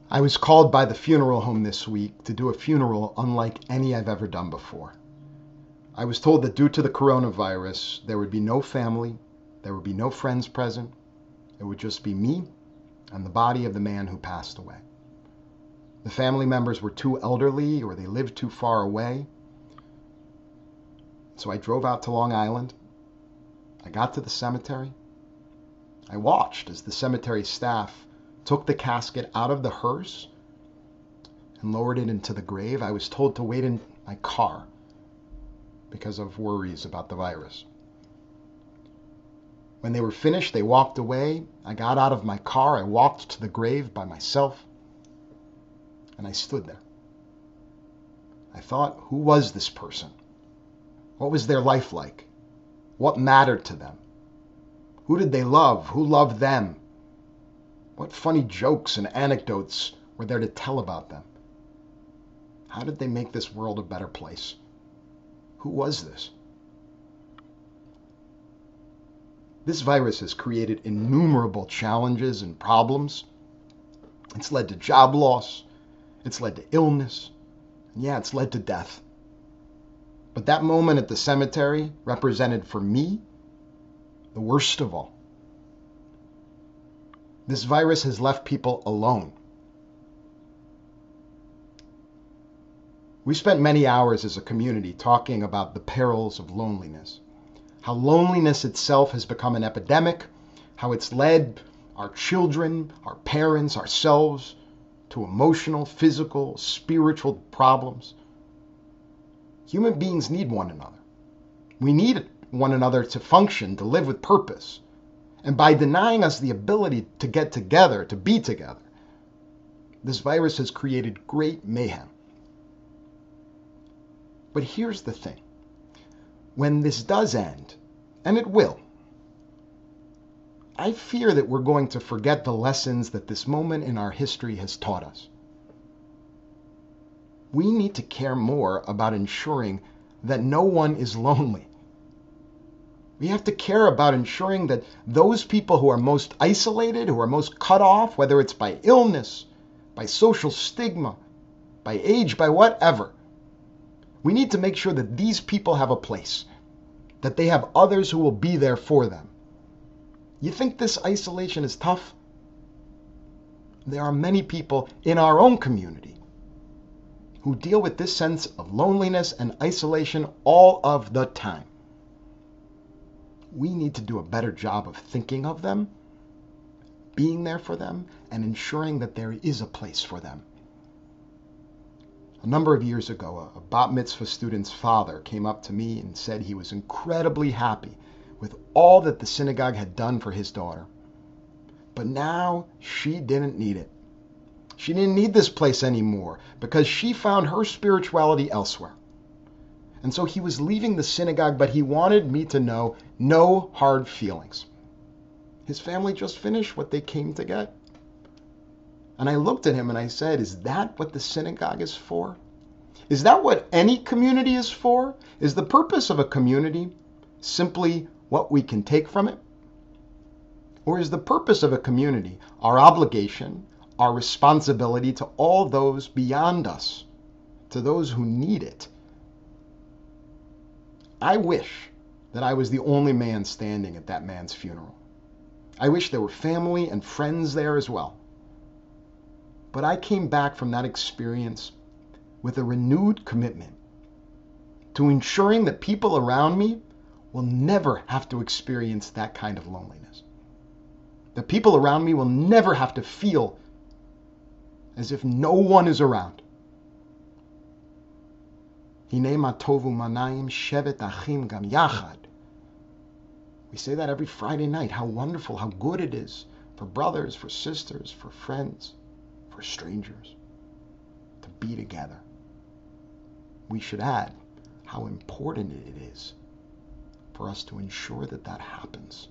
I was called by the funeral home this week to do a funeral unlike any I've ever done before. I was told that due to the coronavirus, there would be no family, there would be no friends present. It would just be me and the body of the man who passed away. The family members were too elderly or they lived too far away. So I drove out to Long Island. I got to the cemetery. I watched as the cemetery staff took the casket out of the hearse and lowered it into the grave. I was told to wait in my car because of worries about the virus. When they were finished, they walked away. I got out of my car. I walked to the grave by myself, and I stood there. I thought, who was this person? What was their life like? What mattered to them? Who did they love? Who loved them? What funny jokes and anecdotes were there to tell about them? How did they make this world a better place? Who was this? This virus has created innumerable challenges and problems. It's led to job loss. It's led to illness. And yeah, it's led to death. But that moment at the cemetery represented for me the worst of all. This virus has left people alone. We spent many hours as a community talking about the perils of loneliness, how loneliness itself has become an epidemic, how it's led our children, our parents, ourselves to emotional, physical, spiritual problems. Human beings need one another. We need one another to function, to live with purpose. And by denying us the ability to get together, to be together, this virus has created great mayhem. But here's the thing. When this does end, and it will, I fear that we're going to forget the lessons that this moment in our history has taught us. We need to care more about ensuring that no one is lonely. We have to care about ensuring that those people who are most isolated, who are most cut off, whether it's by illness, by social stigma, by age, by whatever, we need to make sure that these people have a place, that they have others who will be there for them. You think this isolation is tough? There are many people in our own community who deal with this sense of loneliness and isolation all of the time. We need to do a better job of thinking of them, being there for them, and ensuring that there is a place for them. A number of years ago, a bat mitzvah student's father came up to me and said he was incredibly happy with all that the synagogue had done for his daughter. But now she didn't need it. She didn't need this place anymore because she found her spirituality elsewhere. And so he was leaving the synagogue, but he wanted me to know no hard feelings. His family just finished what they came to get. And I looked at him and I said, is that what the synagogue is for? Is that what any community is for? Is the purpose of a community simply what we can take from it? Or is the purpose of a community our obligation, our responsibility to all those beyond us, to those who need it? I wish that I was the only man standing at that man's funeral. I wish there were family and friends there as well. But I came back from that experience with a renewed commitment to ensuring that people around me will never have to experience that kind of loneliness. The people around me will never have to feel as if no one is around. Hine ma tovu manayim shevet achim gam yachad. We say that every Friday night. How wonderful, how good it is for brothers, for sisters, for friends, for strangers to be together. We should add how important it is for us to ensure that that happens.